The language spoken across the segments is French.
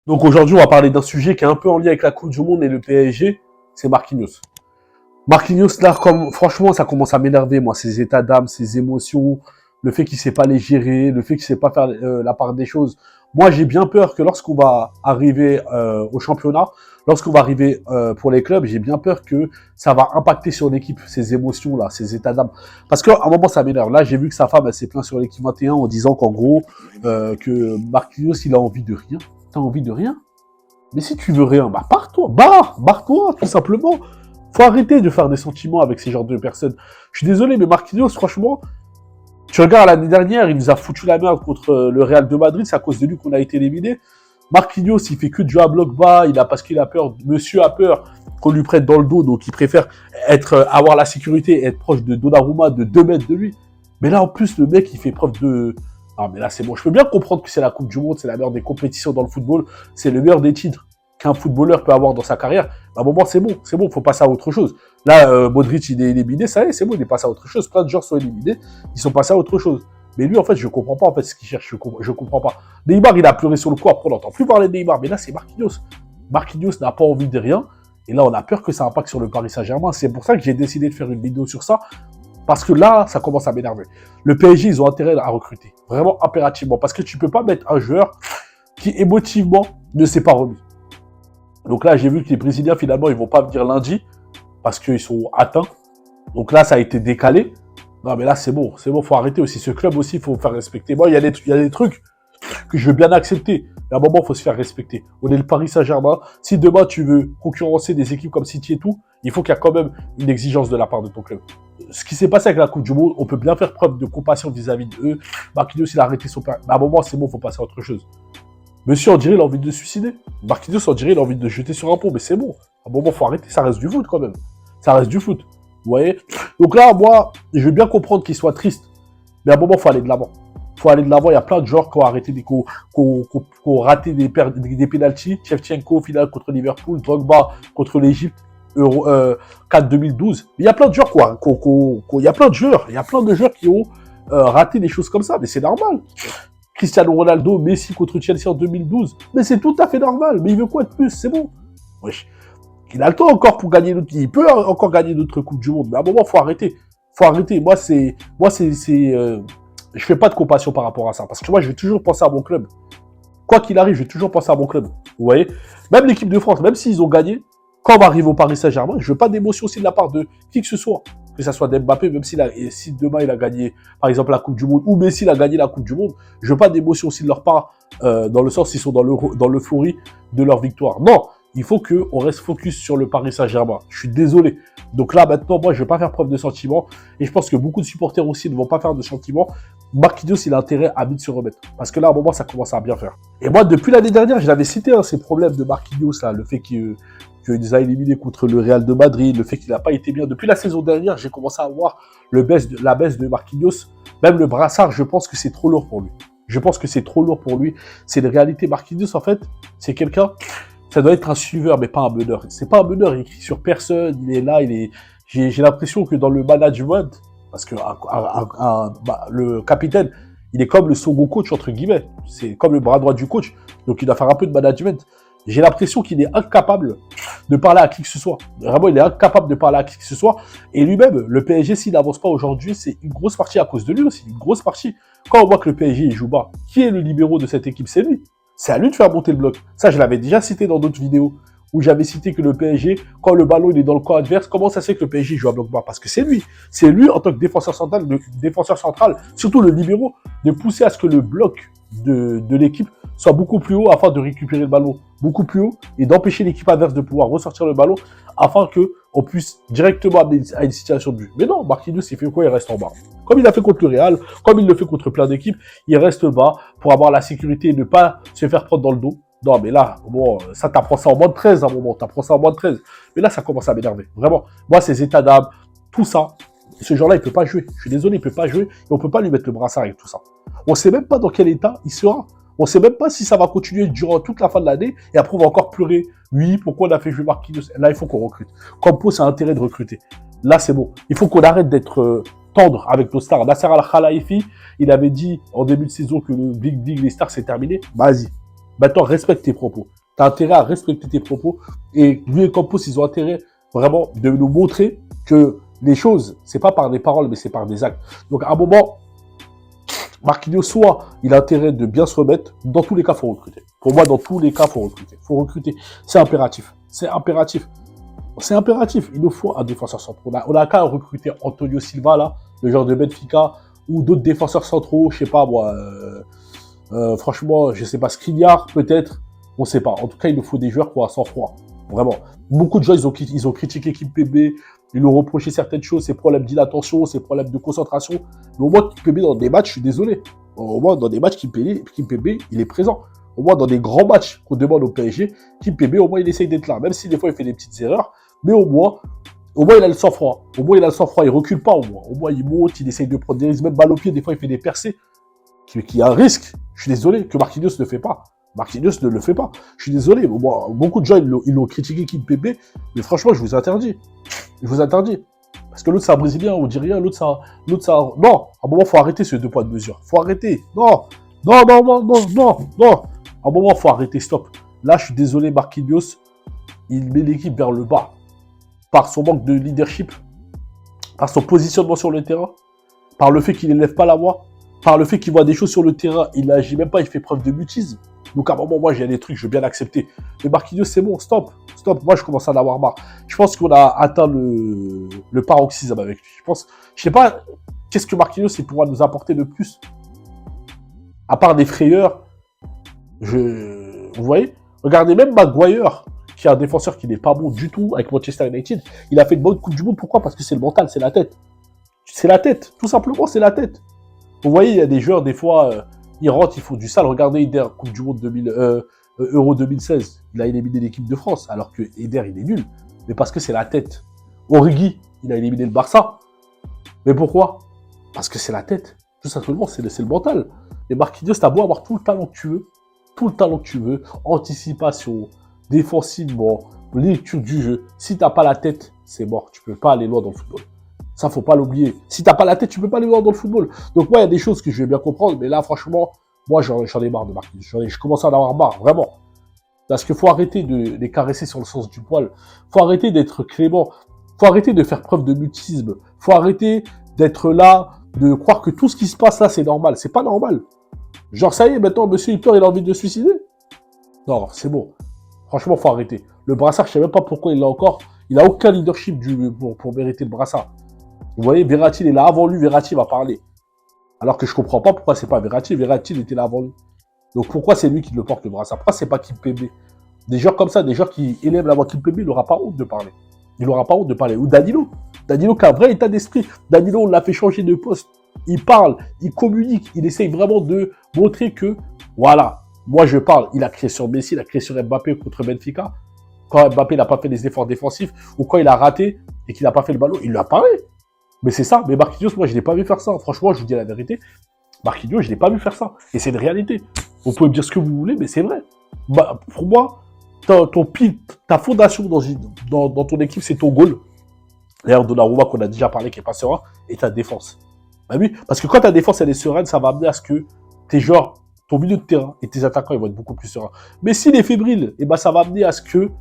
Donc aujourd'hui, on va parler d'un sujet qui est un peu en lien avec la Coupe du Monde et le PSG, c'est Marquinhos. Marquinhos, là, comme franchement, ça commence à m'énerver, moi, ses états d'âme, ses émotions, le fait qu'il sait pas les gérer, le fait qu'il sait pas faire la part des choses. Moi, j'ai bien peur que lorsqu'on va arriver au championnat, lorsqu'on va arriver pour les clubs, j'ai bien peur que ça va impacter sur l'équipe, ces émotions-là, ces états d'âme. Parce qu'à un moment, ça m'énerve. Là, j'ai vu que sa femme, elle s'est plainte sur l'équipe 21 en disant qu'en gros, que Marquinhos, il a envie de rien. T'as envie de rien? Mais si tu veux rien, bah pars-toi, barre-toi, tout simplement. Faut arrêter de faire des sentiments avec ces genres de personnes. Je suis désolé, mais Marquinhos, franchement, tu regardes l'année dernière, il nous a foutu la merde contre le Real de Madrid, c'est à cause de lui qu'on a été éliminé. Marquinhos, il fait que du à bloc bas, parce qu'il a peur, monsieur a peur qu'on lui prenne dans le dos, donc il préfère avoir la sécurité et être proche de Donnarumma de 2 mètres de lui. Mais là, en plus, le mec, il fait preuve de... Ah, mais là, c'est bon. Je peux bien comprendre que c'est la Coupe du Monde, c'est la meilleure des compétitions dans le football, c'est le meilleur des titres qu'un footballeur peut avoir dans sa carrière. À un moment, c'est bon, faut passer à autre chose. Là, Modric, il est éliminé, ça y est, c'est bon, il est passé à autre chose. Plein de joueurs sont éliminés, ils sont passés à autre chose. Mais lui, en fait, je comprends pas, en fait, ce qu'il cherche, je comprends pas. Neymar, il a pleuré sur le coup, après, on n'entend plus parler de Neymar, mais là, c'est Marquinhos. Marquinhos n'a pas envie de rien, et là, on a peur que ça impacte sur le Paris Saint-Germain. C'est pour ça que j'ai décidé de faire une vidéo sur ça, parce que là, ça commence à m'énerver. Le PSG, ils ont intérêt à recruter. Vraiment impérativement. Parce que tu peux pas mettre un joueur qui, émotivement, ne s'est pas remis. Donc là, j'ai vu que les Brésiliens, finalement, ils vont pas venir lundi parce qu'ils sont atteints. Donc là, ça a été décalé. Non, mais là, c'est bon, faut arrêter aussi. Ce club aussi, il faut faire respecter. Moi, il y a des trucs que je veux bien accepter. Mais à un moment, il faut se faire respecter. On est le Paris Saint-Germain. Si demain, tu veux concurrencer des équipes comme City et tout, il faut qu'il y ait quand même une exigence de la part de ton club. Ce qui s'est passé avec la Coupe du Monde, on peut bien faire preuve de compassion vis-à-vis d'eux. Marquinhos, il a arrêté son père. Mais à un moment, c'est bon, il faut passer à autre chose. Monsieur, on dirait il a envie de se suicider. Marquinhos, on dirait il a envie de jeter sur un pont. Mais c'est bon. À un moment, il faut arrêter. Ça reste du foot quand même. Ça reste du foot. Vous voyez? Donc là, moi, je veux bien comprendre qu'il soit triste. Mais à un moment, il faut aller de l'avant. Faut aller de l'avant. Il y a plein de joueurs qui ont arrêté qui ont raté des pénaltys. Shevchenko, finale contre Liverpool. Drogba contre l'Égypte. 4 2012. Mais il y a plein de joueurs, quoi. Il y a plein de joueurs. Il y a plein de joueurs qui ont raté des choses comme ça. Mais c'est normal. Cristiano Ronaldo, Messi contre Chelsea en 2012. Mais c'est tout à fait normal. Mais il veut quoi de plus? C'est bon. Wesh. Il a le temps encore pour gagner d'autres. Il peut encore gagner d'autres Coupes du Monde. Mais à un moment, faut arrêter. Faut arrêter. Moi, je fais pas de compassion par rapport à ça. Parce que moi, je vais toujours penser à mon club. Quoi qu'il arrive, je vais toujours penser à mon club. Vous voyez? Même l'équipe de France, même s'ils ont gagné, quand on arrive au Paris Saint-Germain, je veux pas d'émotion aussi de la part de qui que ce soit. Que ça soit d'Mbappé, même si demain il a gagné, par exemple, la Coupe du Monde, ou Messi il a gagné la Coupe du Monde, je veux pas d'émotion aussi de leur part, dans le sens qu'ils sont dans l'euphorie de leur victoire. Non, il faut qu'on reste focus sur le Paris Saint-Germain. Je suis désolé. Donc là, maintenant, moi, je vais pas faire preuve de sentiment, et je pense que beaucoup de supporters aussi ne vont pas faire de sentiments. Marquinhos, il a intérêt à vite se remettre. Parce que là, à un moment, ça commence à bien faire. Et moi, depuis l'année dernière, je l'avais cité, ces problèmes de Marquinhos, là, le fait qu'il nous a éliminés contre le Real de Madrid, le fait qu'il n'a pas été bien. Depuis la saison dernière, j'ai commencé à voir la baisse de Marquinhos. Même le brassard, je pense que c'est trop lourd pour lui. Je pense que c'est trop lourd pour lui. C'est une réalité. Marquinhos, en fait, c'est quelqu'un, ça doit être un suiveur, mais pas un meneur. C'est pas un meneur, il écrit sur personne, il est là, j'ai l'impression que dans le management, parce que le capitaine, il est comme le second coach, entre guillemets. C'est comme le bras droit du coach. Donc, il doit faire un peu de management. J'ai l'impression qu'il est incapable de parler à qui que ce soit. Vraiment, il est incapable de parler à qui que ce soit. Et lui-même, le PSG, s'il n'avance pas aujourd'hui, c'est une grosse partie à cause de lui aussi. Une grosse partie. Quand on voit que le PSG, il joue bas, qui est le libéraux de cette équipe? C'est lui. C'est à lui de faire monter le bloc. Ça, je l'avais déjà cité dans d'autres vidéos, où j'avais cité que le PSG, quand le ballon il est dans le camp adverse, comment ça se fait que le PSG joue à bloc bas? Parce que c'est lui. C'est lui, en tant que défenseur central, surtout le libéraux, de pousser à ce que le bloc de l'équipe soit beaucoup plus haut afin de récupérer le ballon beaucoup plus haut et d'empêcher l'équipe adverse de pouvoir ressortir le ballon afin qu'on puisse directement amener à une situation de but. Mais non, Marquinhos, il fait quoi? Il reste en bas. Comme il a fait contre le Real, comme il le fait contre plein d'équipes, il reste bas pour avoir la sécurité et ne pas se faire prendre dans le dos. Non, mais là, bon, ça t'apprend ça en moins de 13 à un moment, t'apprends ça en moins de 13. Mais là, ça commence à m'énerver. Vraiment. Moi, ces états d'âme, tout ça, ce genre-là, il peut pas jouer. Je suis désolé, il peut pas jouer et on peut pas lui mettre le brassard avec tout ça. On sait même pas dans quel état il sera. On sait même pas si ça va continuer durant toute la fin de l'année et après on va encore pleurer. Oui, pourquoi on a fait jouer Marquinhos? Là, il faut qu'on recrute. Campos a intérêt de recruter. Là, c'est bon. Il faut qu'on arrête d'être tendre avec nos stars. Nasser Al-Khelaifi, il avait dit en début de saison que le Big League, les stars, c'est terminé. Vas-y. Maintenant, respecte tes propos. Tu as intérêt à respecter tes propos. Et lui et Campos, ils ont intérêt vraiment de nous montrer que les choses, c'est pas par des paroles, mais c'est par des actes. Donc, à un moment, Marquinhos, soit il a intérêt de bien se remettre, dans tous les cas, il faut recruter. Pour moi, dans tous les cas, il faut recruter. Faut recruter. C'est impératif. C'est impératif. C'est impératif. Il nous faut un défenseur central. On a qu'à recruter Antonio Silva, là, le genre de Benfica, ou d'autres défenseurs centraux, je sais pas, moi, franchement, je sais pas, Skriniar, peut-être, on sait pas. En tout cas, il nous faut des joueurs qui ont un sang-froid. Vraiment. Beaucoup de gens, ils ont critiqué Kimpembe, ils lui ont reproché certaines choses, ses problèmes d'inattention, ses problèmes de concentration. Mais au moins, Kimpembe, dans des matchs, je suis désolé. Au moins, dans des matchs, Kimpembe, il est présent. Au moins, dans des grands matchs qu'on demande au PSG, Kimpembe, au moins, il essaye d'être là. Même si des fois, il fait des petites erreurs, mais au moins, il a le sang-froid. Au moins, il a le sang-froid, il recule pas, au moins. Au moins, il monte, il essaye de prendre des risques, même balle au pied, des fois, il fait des percées. Qui a un risque. Je suis désolé que Marquinhos ne fait pas. Marquinhos ne le fait pas. Je suis désolé. Bon, beaucoup de gens, ils l'ont critiqué Kimpembe, mais franchement, je vous interdis. Je vous interdis. Parce que l'autre, c'est un Brésilien, on dit rien. L'autre, ça... Non, à un moment, il faut arrêter ce 2 poids de mesure. Il faut arrêter. Non. Non. À un moment, il faut arrêter. Stop. Là, je suis désolé, Marquinhos, il met l'équipe vers le bas. Par son manque de leadership, par son positionnement sur le terrain, par le fait qu'il n'élève pas la voix, par le fait qu'il voit des choses sur le terrain, il n'agit même pas, il fait preuve de mutisme. Donc à un moment, moi, j'ai des trucs, je veux bien l'accepter. Mais Marquinhos, c'est bon, stop. Moi, je commence à en avoir marre. Je pense qu'on a atteint le paroxysme avec lui. Je sais pas, qu'est-ce que Marquinhos, il pourra nous apporter de plus. À part des frayeurs, vous voyez, regardez même Maguire, qui est un défenseur qui n'est pas bon du tout avec Manchester United. Il a fait une bonne Coupe du Monde. Pourquoi? Parce que c'est le mental, c'est la tête. C'est la tête, tout simplement, c'est la tête. Vous voyez, il y a des joueurs, des fois, ils rentrent, ils font du sale. Regardez Eder, Coupe du Monde Euro 2016. Il a éliminé l'équipe de France, alors que Eder, il est nul. Mais parce que c'est la tête. Origi, il a éliminé le Barça. Mais pourquoi? Parce que c'est la tête. Tout simplement, c'est le mental. Et Marquinhos, t'as beau avoir tout le talent que tu veux, anticipation, défensivement, lecture du jeu. Si t'as pas la tête, c'est mort. Tu peux pas aller loin dans le football. Ça, faut pas l'oublier. Si t'as pas la tête, tu peux pas aller loin dans le football. Donc, moi, il y a des choses que je vais bien comprendre, mais là, franchement, moi, j'en ai marre de Marquinhos. Je commence à en avoir marre, vraiment. Parce qu'il faut arrêter de les caresser sur le sens du poil. Faut arrêter d'être clément. Faut arrêter de faire preuve de mutisme. Faut arrêter d'être là, de croire que tout ce qui se passe là, c'est normal. C'est pas normal. Genre, ça y est, maintenant, monsieur Hitler, il a envie de se suicider. Non, c'est bon. Franchement, faut arrêter. Le brassard, je sais même pas pourquoi il l'a encore. Il a aucun leadership pour mériter le brassard. Vous voyez, Verratti, il est là avant lui, Verratti va parler. Alors que je comprends pas pourquoi c'est pas Verratti. Verratti, il était là avant lui. Donc pourquoi c'est lui qui le porte le brassard? Pourquoi c'est pas Kimpembe? Des joueurs comme ça, des joueurs qui élèvent la voix Kimpembe, il n'aura pas honte de parler. Il n'aura pas honte de parler. Ou Danilo. Danilo qui a un vrai état d'esprit. Danilo, on l'a fait changer de poste. Il parle, il communique, il essaye vraiment de montrer que, voilà, moi je parle. Il a créé sur Messi, il a créé sur Mbappé contre Benfica. Quand Mbappé n'a pas fait les efforts défensifs, ou quand il a raté et qu'il n'a pas fait le ballon, il lui a parlé. Mais c'est ça. Mais Marquinhos, moi je ne l'ai pas vu faire ça. Franchement, je vous dis la vérité. Marquinhos, je ne l'ai pas vu faire ça. Et c'est une réalité. Vous pouvez me dire ce que vous voulez, mais c'est vrai. Bah, pour moi, ta fondation dans ton équipe, c'est ton goal. D'ailleurs, Donnarumma, qu'on a déjà parlé, qui est pas serein, et ta défense. Bah oui, parce que quand ta défense, elle est sereine, ça va amener à ce que tes joueurs, ton milieu de terrain et tes attaquants, ils vont être beaucoup plus sereins. Mais s'il est fébrile, et ben ça va amener à ce que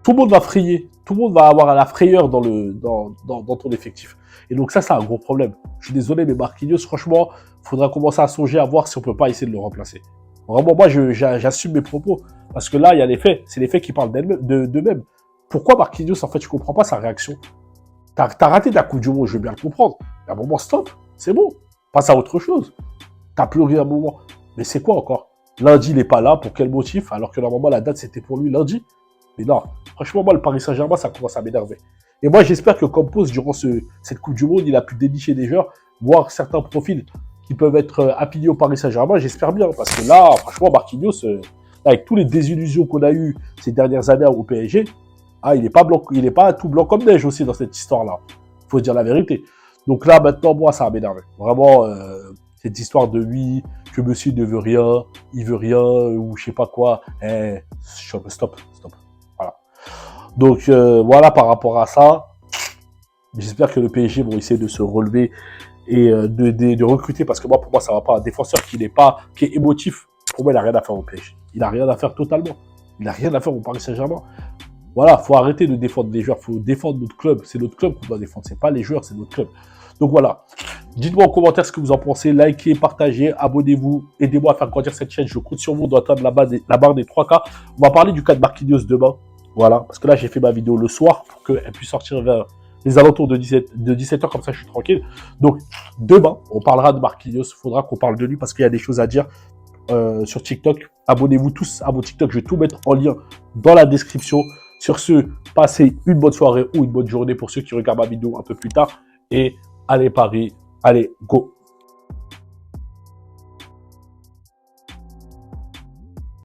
tout le monde va frayer. Tout le monde va avoir la frayeur dans ton effectif. Et donc ça, c'est un gros problème. Je suis désolé, mais Marquinhos, franchement, il faudra commencer à songer à voir si on peut pas essayer de le remplacer. Vraiment, moi, j'assume mes propos. Parce que là, il y a les faits. C'est les faits qui parlent d'eux-mêmes. Pourquoi Marquinhos, en fait, je comprends pas sa réaction. T'as raté ta Coupe du Monde, je veux bien le comprendre. À un moment, stop. C'est bon. Passe à autre chose. T'as pleuré un moment. Mais c'est quoi encore? Lundi, il n'est pas là. Pour quel motif? Alors que normalement, la date, c'était pour lui lundi. Mais non. Franchement, moi, le Paris Saint-Germain, ça commence à m'énerver. Et moi, j'espère que Campos, durant cette Coupe du Monde, il a pu dénicher des joueurs, voir certains profils qui peuvent être affiliés au Paris Saint-Germain. J'espère bien. Parce que là, franchement, Marquinhos, avec tous les désillusions qu'on a eues ces dernières années au PSG, il n'est pas blanc, il n'est pas tout blanc comme neige aussi dans cette histoire-là. Il faut dire la vérité. Donc là, maintenant, moi, ça va m'énerver. Vraiment, cette histoire de lui, que monsieur ne veut rien, il veut rien, ou je sais pas quoi. Stop. Voilà. Donc, voilà par rapport à ça. J'espère que le PSG vont essayer de se relever et de recruter, parce que moi, pour moi, ça va pas. Un défenseur qui est émotif, pour moi, il n'a rien à faire au PSG. Il n'a rien à faire totalement. Il n'a rien à faire au Paris Saint-Germain. Voilà, faut arrêter de défendre les joueurs, faut défendre notre club. C'est notre club qu'on doit défendre, c'est pas les joueurs, c'est notre club. Donc voilà. Dites-moi en commentaire ce que vous en pensez. Likez, partagez, abonnez-vous. Aidez-moi à faire grandir cette chaîne. Je compte sur vous d'atteindre la barre des 3K. On va parler du cas de Marquinhos demain. Voilà. Parce que là, j'ai fait ma vidéo le soir pour qu'elle puisse sortir vers les alentours de 17h. Comme ça, je suis tranquille. Donc, demain, on parlera de Marquinhos. Il faudra qu'on parle de lui parce qu'il y a des choses à dire sur TikTok. Abonnez-vous tous à mon TikTok. Je vais tout mettre en lien dans la description. Sur ce, passez une bonne soirée ou une bonne journée pour ceux qui regardent ma vidéo un peu plus tard. Et allez Paris, allez, go!